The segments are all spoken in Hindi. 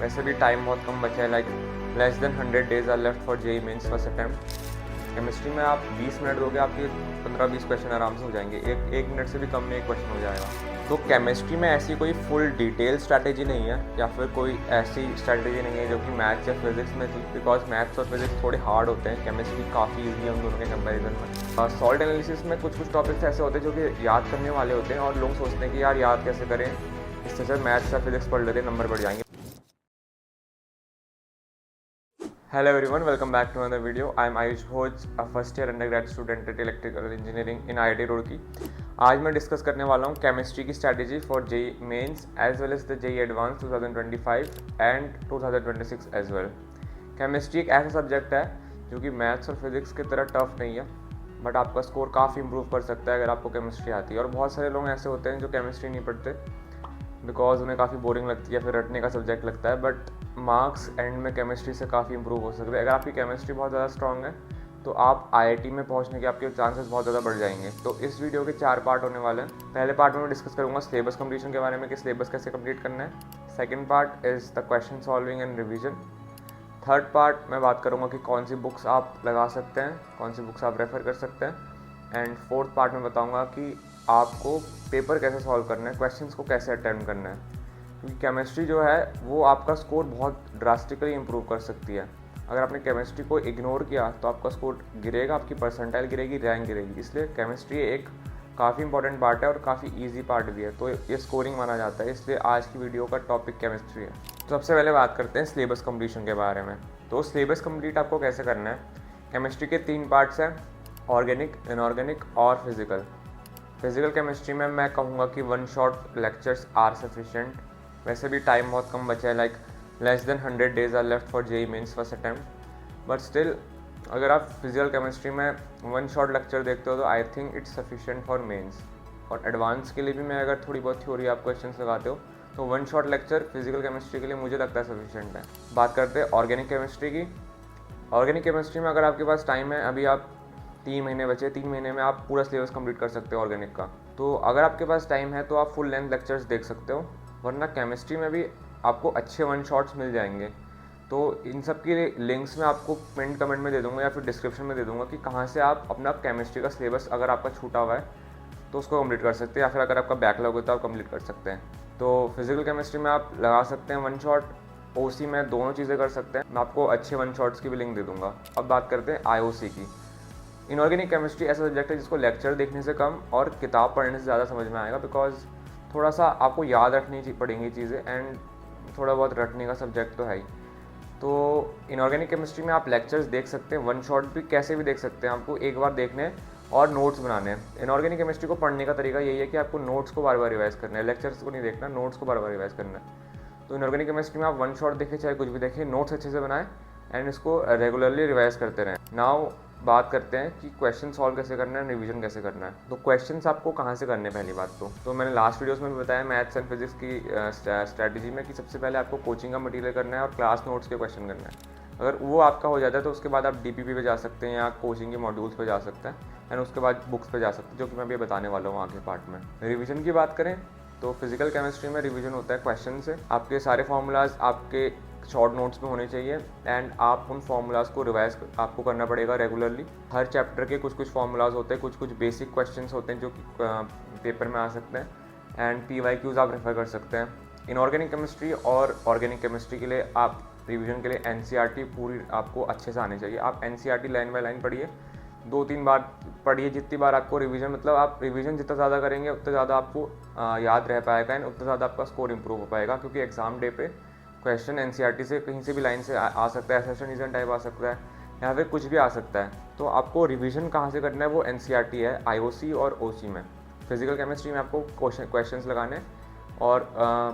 वैसे भी टाइम बहुत कम बचा है, like less than 100 days are left for JEE mains first attempt. Chemistry में आप 20 मिनट दोगे, आपके 15-20 क्वेश्चन आराम से हो जाएंगे, एक मिनट से भी कम में एक क्वेश्चन हो जाएगा। तो केमिस्ट्री में ऐसी कोई फुल डिटेल स्ट्रैटेजी नहीं है, या फिर कोई ऐसी स्ट्रैटेजी नहीं है जो कि मैथ्स या फिजिक्स में थी, बिकॉज मैथ्स और फिजिक्स थोड़े हार्ड होते हैं, केमिस्ट्री काफ़ी ईजी है उन दोनों के कंपेरिजन में। सॉल्ट एनालिसिस में कुछ कुछ टॉपिक्स ऐसे होते हैं जो कि याद करने वाले होते हैं, और लोग सोचते हैं कि यार याद कैसे करें, इससे सर मैथ्स या फिजिक्स पढ़ लेते नंबर बढ़ जाएंगे। Hello everyone, welcome back to another video. I am Ayush Bhoj, a first year undergrad student at Electrical Engineering in IIT Roorkee. आज मैं डिस्कस करने वाला हूँ केमिस्ट्री की strategy for JEE mains as well as the JEE advance 2025 and 2026 as well. Chemistry एक ऐसा सब्जेक्ट है जो कि मैथ्स और फिजिक्स की तरह टफ नहीं है, बट आपका स्कोर काफ़ी इंप्रूव कर सकता है अगर आपको केमिस्ट्री आती है। और बहुत सारे लोग ऐसे होते हैं जो केमिस्ट्री नहीं पढ़ते बिकॉज उन्हें काफ़ी बोरिंग लगती है, फिर रटने का सब्जेक्ट लगता है, बट मार्क्स एंड में केमिस्ट्री से काफ़ी इंप्रूव हो सकते हैं। अगर आपकी केमिस्ट्री बहुत ज़्यादा स्ट्रॉन्ग है तो आप आईआईटी में पहुंचने के आपके चांसेस बहुत ज़्यादा बढ़ जाएंगे। तो इस वीडियो के 4 पार्ट होने वाले हैं। पहले पार्ट में मैं डिस्कस करूंगा सिलेबस कंप्लीशन के बारे में कि सिलेबस कैसे कंप्लीट करना है। Second part is the question solving and revision. Third part मैं बात करूँगा कि कौन सी बुक्स आप लगा सकते हैं, कौन सी बुक्स आप रेफ़र कर सकते हैं। एंड फोर्थ पार्ट में बताऊँगा कि आपको पेपर कैसे सॉल्व करना है, क्वेश्चंस को कैसे अटेम्प्ट करना है, क्योंकि केमिस्ट्री जो है वो आपका स्कोर बहुत ड्रास्टिकली इंप्रूव कर सकती है। अगर आपने केमिस्ट्री को इग्नोर किया तो आपका स्कोर गिरेगा, आपकी परसेंटाइल गिरेगी, रैंक गिरेगी। इसलिए केमिस्ट्री एक काफ़ी इंपॉर्टेंट पार्ट है और काफ़ी इजी पार्ट भी है, तो ये स्कोरिंग माना जाता है। इसलिए आज की वीडियो का टॉपिक केमिस्ट्री है। तो सबसे पहले बात करते हैं सिलेबस कंप्लीशन के बारे में। तो सिलेबस कंप्लीट आपको कैसे करना है। केमिस्ट्री के 3 पार्ट्स हैं, ऑर्गेनिक, इनऑर्गेनिक और फिजिकल। फिजिकल केमिस्ट्री में मैं कहूँगा कि 1 शॉट लेक्चर्स आर सफिशिएंट। वैसे भी टाइम बहुत कम बचा है, like less than 100 days are left for JEE mains first attempt, but still अगर आप फिजिकल केमिस्ट्री में 1 शॉट लेक्चर देखते हो तो I think it's sufficient for mains. और एडवांस के लिए भी मैं अगर थोड़ी बहुत थ्योरी आप क्वेश्चंस लगाते हो तो 1 शॉट लेक्चर फिजिकल केमिस्ट्री के लिए मुझे लगता है सफिशिएंट है। बात करते हैं ऑर्गेनिक केमिस्ट्री की। ऑर्गेनिक केमिस्ट्री में अगर आपके पास टाइम है, अभी आप 3 महीने बचे, 3 महीने में आप पूरा सिलेबस कंप्लीट कर सकते हो ऑर्गेनिक का। तो अगर आपके पास टाइम है तो आप फुल लेंथ लेक्चर्स देख सकते हो, वरना केमिस्ट्री में भी आपको अच्छे 1 शॉट्स मिल जाएंगे। तो इन सब की लिंक्स मैं आपको पिन कमेंट में दे दूंगा या फिर डिस्क्रिप्शन में दे दूंगा कि कहाँ से आप अपना केमिस्ट्री का सिलेबस अगर आपका छूटा हुआ है तो उसको कंप्लीट कर सकते हैं, या फिर अगर आपका बैकलॉग है तो आप कंप्लीट कर सकते हैं। तो फिजिकल केमिस्ट्री में आप लगा सकते हैं 1 शॉट, ओसी में दोनों चीज़ें कर सकते हैं। मैं आपको अच्छे 1 शॉट्स की भी लिंक दे दूंगा। अब बात करते हैं आईओसी की। इनऑर्गेनिक केमिस्ट्री ऐसा सब्जेक्ट है जिसको लेक्चर देखने से कम और किताब पढ़ने से ज़्यादा समझ में आएगा, बिकॉज थोड़ा सा आपको याद रखनी पड़ेंगी चीज़ें, एंड थोड़ा बहुत रटने का सब्जेक्ट तो है ही। तो इनऑर्गेनिक केमिस्ट्री में आप लेक्चर्स देख सकते हैं, 1 शॉट भी कैसे भी देख सकते हैं, आपको एक बार देखने हैं और नोट्स बनाने हैं। इनऑर्गेनिक केमिस्ट्री को पढ़ने का तरीका यही है कि आपको नोट्स को बार बार रिवाइज करना है, लेक्चर्स को नहीं देखना, नोट्स को बार बार रिवाइज करना है। तो इनऑर्गेनिक केमिस्ट्री में आप 1 शॉट देखें चाहे कुछ भी देखें, नोट्स अच्छे से बनाएं एंड इसको रेगुलरली रिवाइज करते रहें। नाउ बात करते हैं कि क्वेश्चन सॉल्व कैसे करना है, रिवीजन कैसे करना है। तो क्वेश्चंस आपको कहाँ से करने हैं, पहली बात तो मैंने लास्ट वीडियोस में भी बताया मैथ्स एंड फिजिक्स की स्ट्रैटेजी में कि सबसे पहले आपको कोचिंग का मटेरियल करना है और क्लास नोट्स के क्वेश्चन करना है। अगर वो आपका हो जाता है तो उसके बाद आप डीपीपी पे जा सकते हैं या कोचिंग के मॉड्यूल्स पे जा सकते हैं, एंड उसके बाद बुक्स पे जा सकते हैं, जो कि मैं अभी बताने वाला हूँ आगे पार्ट में। रिवीजन की बात करें तो फिजिकल केमिस्ट्री में रिवीजन होता है क्वेश्चन से। आपके सारे फार्मूलाज आपके शॉर्ट नोट्स में होने चाहिए, एंड आप उन फार्मूलाज को रिवाइज आपको करना पड़ेगा रेगुलरली। हर चैप्टर के कुछ कुछ फार्मूलाज होते हैं, कुछ कुछ बेसिक क्वेश्चंस होते हैं जो कि पेपर में आ सकते हैं, एंड PYQs आप रेफर कर सकते हैं। इनऑर्गेनिक केमिस्ट्री और ऑर्गेनिक केमिस्ट्री के लिए आप रिवीजन के लिए NCERT पूरी आपको अच्छे से आनी चाहिए। आप NCERT लाइन बाय लाइन पढ़िए, 2-3 बार पढ़िए, जितनी बार आपको रिवीजन, मतलब आप रिवीजन जितना ज़्यादा करेंगे उतना ज़्यादा आपको याद रह पाएगा एंड उतना ज़्यादा आपका स्कोर इंप्रूव हो पाएगा, क्योंकि एग्जाम डे पे क्वेश्चन NCERT से कहीं से भी लाइन से आ सकता है, एसेशन रीजन टाइप आ सकता है, या फिर कुछ भी आ सकता है। तो आपको रिवीजन कहाँ से करना है वो NCERT है, IOC और OC में। फिजिकल केमिस्ट्री में आपको क्वेश्चंस लगाने, और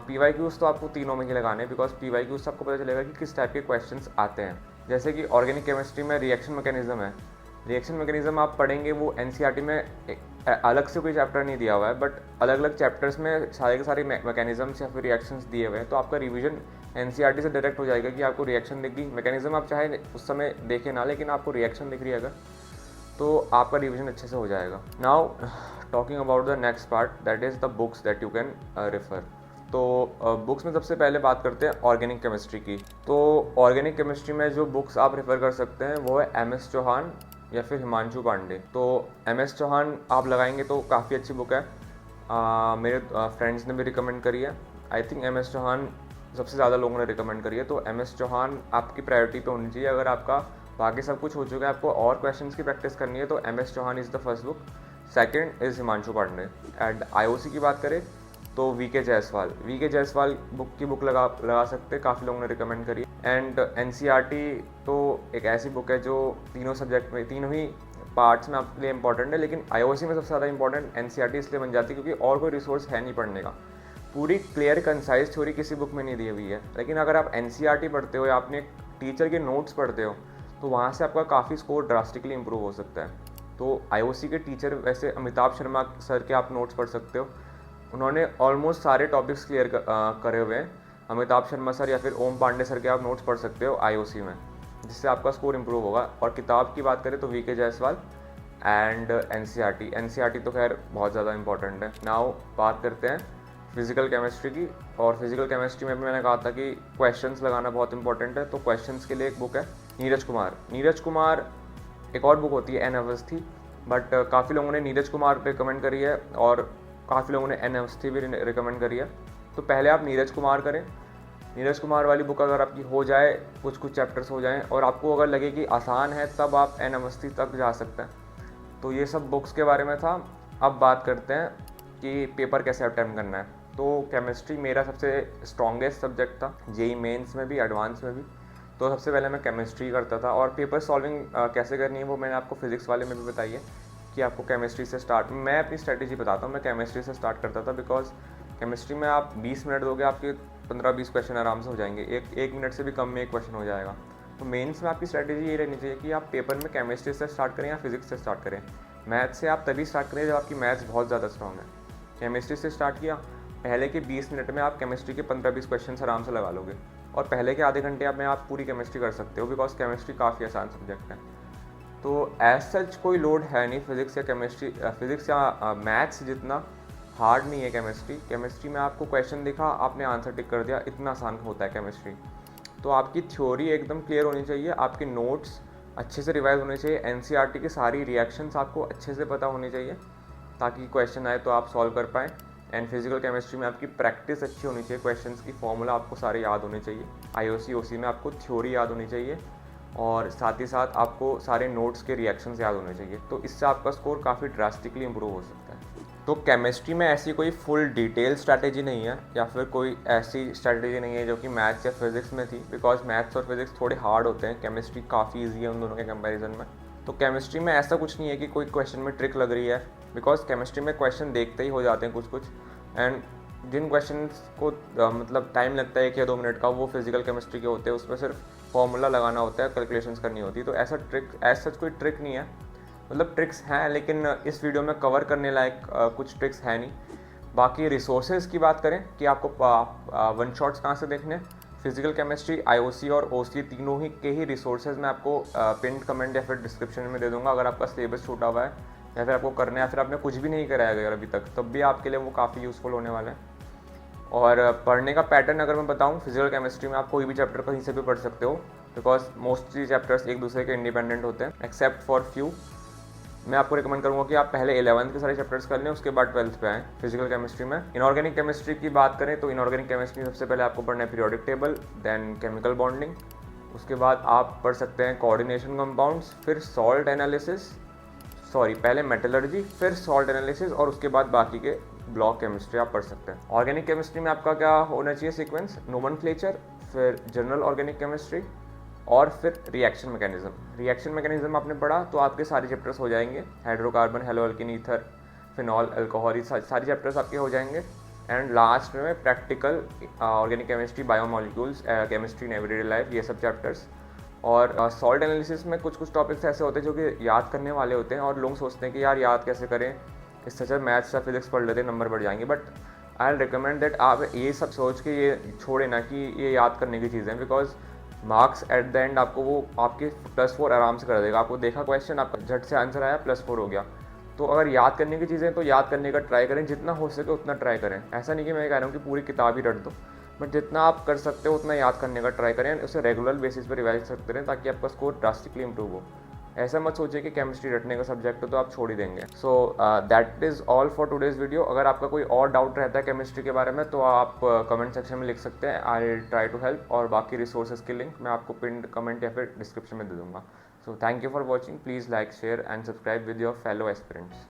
PYQs तो आपको तीनों में ही लगाने, बिकॉज PYQs से आपको पता चलेगा कि किस टाइप के क्वेश्चंस आते हैं। जैसे कि ऑर्गेनिक केमिस्ट्री में रिएक्शन मैकेनिज्म है, रिएक्शन मैकेनिज्म आप पढ़ेंगे, वो NCERT में अलग से कोई चैप्टर नहीं दिया हुआ है, बट अलग अलग चैप्टर्स में सारे के सारे मैकेनिज्म्स या फिर रिएक्शंस दिए हुए हैं। तो आपका रिवीजन NCERT से डायरेक्ट हो जाएगा कि आपको रिएक्शन दिख गई, मैकेनिज्म आप चाहे उस समय देखें ना, लेकिन आपको रिएक्शन दिख रही है अगर, तो आपका रिवीजन अच्छे से हो जाएगा। Now talking about the next part, that is the books that you can refer. तो बुक्स में सबसे पहले बात करते हैं ऑर्गेनिक केमिस्ट्री की। तो ऑर्गेनिक केमिस्ट्री में जो बुक्स आप रेफ़र कर सकते हैं वो है MS चौहान या फिर हिमांशु पांडे। तो MS चौहान आप लगाएंगे तो काफ़ी अच्छी बुक है, मेरे फ्रेंड्स ने भी रिकमेंड करी है। आई थिंक MS चौहान सबसे ज़्यादा लोगों ने रिकमेंड करी है, तो MS चौहान आपकी प्रायोरिटी पे होनी चाहिए। अगर आपका बाकी सब कुछ हो चुका है, आपको और क्वेश्चंस की प्रैक्टिस करनी है, तो MS Chauhan is the first book. Second is Himanshu Pandey. And IOC की बात करें तो VK जायसवाल बुक लगा सकते हैं, काफ़ी लोगों ने रिकमेंड करी। एंड NCERT तो एक ऐसी बुक है जो तीनों सब्जेक्ट में, तीनों ही पार्ट्स में आपके लिए इंपॉर्टेंट है, लेकिन IOC में सबसे ज़्यादा इंपॉर्टेंट NCERT इसलिए बन जाती है क्योंकि और कोई रिसोर्स है नहीं पढ़ने का। पूरी क्लियर कंसाइज थ्योरी किसी बुक में नहीं दी हुई है, लेकिन अगर आप NCERT पढ़ते हो या आपने टीचर के नोट्स पढ़ते हो तो वहाँ से आपका काफ़ी स्कोर ड्रास्टिकली इंप्रूव हो सकता है। तो IOC के टीचर वैसे अमिताभ शर्मा सर के आप नोट्स पढ़ सकते हो, उन्होंने ऑलमोस्ट सारे टॉपिक्स क्लियर करे हुए हैं। अमिताभ शर्मा सर या फिर ओम पांडे सर के आप नोट्स पढ़ सकते हो IOC में, जिससे आपका स्कोर इंप्रूव होगा। और किताब की बात करें तो VK जायसवाल एंड NCERT तो खैर बहुत ज़्यादा इंपॉर्टेंट है। नाउ बात करते हैं फिजिकल केमिस्ट्री की। और फिजिकल केमिस्ट्री में भी मैंने कहा था कि क्वेश्चंस लगाना बहुत इंपॉर्टेंट है, तो क्वेश्चंस के लिए एक बुक है नीरज कुमार एक और बुक होती है N अवस्थी, बट काफ़ी लोगों ने नीरज कुमार रिकमेंड करी है और काफ़ी लोगों ने N अवस्थी भी रिकमेंड करी है। तो पहले आप नीरज कुमार करें। नीरज कुमार वाली बुक अगर आपकी हो जाए, कुछ चैप्टर्स हो जाएं और आपको अगर लगे कि आसान है, तब आप N अवस्थी तक जा सकते हैं। तो ये सब बुक्स के बारे में था। अब बात करते हैं कि पेपर कैसे अटेम्प्ट करना है। तो केमिस्ट्री मेरा सबसे स्ट्रॉन्गेस्ट सब्जेक्ट था, JEE मेंस में भी, एडवांस में भी। तो सबसे पहले मैं केमिस्ट्री करता था, और पेपर सॉल्विंग कैसे करनी है वो मैंने आपको फिजिक्स वाले में भी बताई है कि आपको केमिस्ट्री से स्टार्ट, मैं अपनी स्ट्रेटेजी बताता हूँ। मैं केमिस्ट्री से स्टार्ट करता था, बिकॉज केमिस्ट्री में आप 20 मिनट दोगे, आपके 15-20 क्वेश्चन आराम से हो जाएंगे। एक मिनट से भी कम में एक क्वेश्चन हो जाएगा। तो मेंस में आपकी स्ट्रेटेजी ये रहनी चाहिए कि आप पेपर में केमिस्ट्री से स्टार्ट करें या फिजिक्स से स्टार्ट करें। मैथ्स से आप तभी स्टार्ट करें जब आपकी मैथ्स बहुत ज़्यादा स्ट्रॉन्ग है। केमिस्ट्री से स्टार्ट किया, पहले के 20 मिनट में आप केमिस्ट्री के 15-20 क्वेश्चन आराम से लगा लोगे, और पहले के आधे घंटे में आप पूरी केमिस्ट्री कर सकते हो, बिकॉज केमिस्ट्री काफ़ी आसान सब्जेक्ट है। तो एज सच कोई लोड है नहीं फिजिक्स या मैथ्स जितना हार्ड नहीं है केमिस्ट्री में। आपको क्वेश्चन दिखा, आपने आंसर टिक कर दिया, इतना आसान होता है केमिस्ट्री। तो आपकी थ्योरी एकदम क्लियर होनी चाहिए, आपके नोट्स अच्छे से रिवाइज होने चाहिए, NCERT की सारी रिएक्शंस आपको अच्छे से पता होनी चाहिए, ताकि क्वेश्चन आए तो आप सॉल्व कर पाएँ। एंड फिजिकल केमिस्ट्री में आपकी प्रैक्टिस अच्छी होनी चाहिए, क्वेश्चंस की फॉर्मूला आपको सारे याद होने चाहिए। IOC OC में आपको थ्योरी याद होनी चाहिए, और साथ ही साथ आपको सारे नोट्स के रिएक्शंस याद होने चाहिए। तो इससे आपका स्कोर काफ़ी ड्रास्टिकली इंप्रूव हो सकता है। तो केमिस्ट्री में ऐसी कोई फुल डिटेल स्ट्रैटेजी नहीं है, या फिर कोई ऐसी स्ट्रैटेजी नहीं है जो कि मैथ्स या फिजिक्स में थी, बिकॉज मैथ्स और फिजिक्स थोड़े हार्ड होते हैं, केमिस्ट्री काफ़ी ईजी है उन दोनों के कंपैरिजन में। तो केमिस्ट्री में ऐसा कुछ नहीं है कि कोई क्वेश्चन में ट्रिक लग रही है, बिकॉज केमिस्ट्री में क्वेश्चन देखते ही हो जाते हैं कुछ। एंड जिन क्वेश्चंस को मतलब टाइम लगता है 1 या 2 मिनट का, वो फिजिकल केमिस्ट्री के होते हैं, उसमें सिर्फ फॉर्मूला लगाना होता है, कैलकुलेशंस करनी होती है। तो ऐसा सच कोई ट्रिक नहीं है, मतलब ट्रिक्स हैं, लेकिन इस वीडियो में कवर करने लायक कुछ ट्रिक्स है नहीं। बाकी रिसोर्सेज की बात करें कि आपको वन शॉट्स कहाँ से देखने, फिजिकल केमिस्ट्री, IOC और OC तीनों ही के ही रिसोर्सेज मैं आपको पिन कमेंट या फिर डिस्क्रिप्शन में दे दूंगा। अगर आपका सिलेबस छूटा हुआ है या फिर आपको करना है, या फिर आपने कुछ भी नहीं कराया गया अभी तक, तब भी आपके लिए वो काफ़ी यूज़फुल होने वाले हैं। और पढ़ने का पैटर्न अगर मैं बताऊं, फिजिकल केमिस्ट्री में आप कोई भी चैप्टर कहीं से भी पढ़ सकते हो, बिकॉज मोस्टली चैप्टर्स एक दूसरे के इंडिपेंडेंट होते हैं, एक्सेप्ट फॉर फ्यू। मैं आपको रिकमेंड करूंगा कि आप पहले 11th के सारे चैप्टर्स कर लें, उसके बाद 12th पे आएँ फिजिकल केमिस्ट्री में। इनऑर्गेनिक केमिस्ट्री की बात करें तो इनऑर्गेनिक केमिस्ट्री सबसे पहले आपको पढ़ना है periodic table, then chemical bonding, उसके बाद आप पढ़ सकते हैं कोऑर्डिनेशन कंपाउंड्स, फिर सॉल्ट एनालिसिस, पहले मेटलर्जी, फिर सॉल्ट एनालिसिस, और उसके बाद बाकी के ब्लॉक केमिस्ट्री आप पढ़ सकते हैं। ऑर्गेनिक केमिस्ट्री में आपका क्या होना चाहिए सीक्वेंस, नोमेनक्लेचर, फिर जनरल ऑर्गेनिक केमिस्ट्री, और फिर रिएक्शन मैकेनिज्म आपने पढ़ा तो आपके सारे चैप्टर्स हो जाएंगे, hydrocarbon, haloalkane, ether, phenol, alcohol, सारे चैप्टर्स आपके हो जाएंगे। एंड लास्ट में practical organic chemistry, biomolecules, chemistry in everyday life, ये सब चैप्टर्स। और सॉल्ट एनालिसिस में कुछ टॉपिक्स ऐसे होते हैं जो कि याद करने वाले होते हैं, और लोग सोचते हैं कि यार याद कैसे करें, इससे अच्छा मैथ्स या फिजिक्स पढ़ लेते हैं, नंबर बढ़ जाएंगे। बट आई रिकमेंड दैट आप ये सब सोच के ये छोड़े ना कि ये याद करने की चीज़ें, because marks at the end आपको वो आपके +4 आराम से कर देगा। आपको देखा क्वेश्चन, आपका झट से आंसर आया, +4 हो गया। तो अगर याद करने की चीज़ें तो याद करने का ट्राई करें, जितना हो सके उतना ट्राई करें। ऐसा नहीं कि मैं कह रहा हूँ कि पूरी किताब ही रट दो, बट जितना आप कर सकते हो उतना याद करने का ट्राई करें, उसे रेगुलर बेसिस पर रिवाइज करते रहें ताकि आपका स्कोर ड्रास्टिकली इंप्रूव हो। ऐसा मत सोचिए कि केमिस्ट्री रटने का सब्जेक्ट है तो आप छोड़ ही देंगे। So that is all for today's video. अगर आपका कोई और डाउट रहता है केमिस्ट्री के बारे में तो आप कमेंट सेक्शन में लिख सकते हैं, I will try to help. और बाकी रिसोर्सेज के लिंक मैं आपको पिन कमेंट या फिर डिस्क्रिप्शन में दे दूँगा। So thank you for watching, please like, share and subscribe with your fellow aspirants.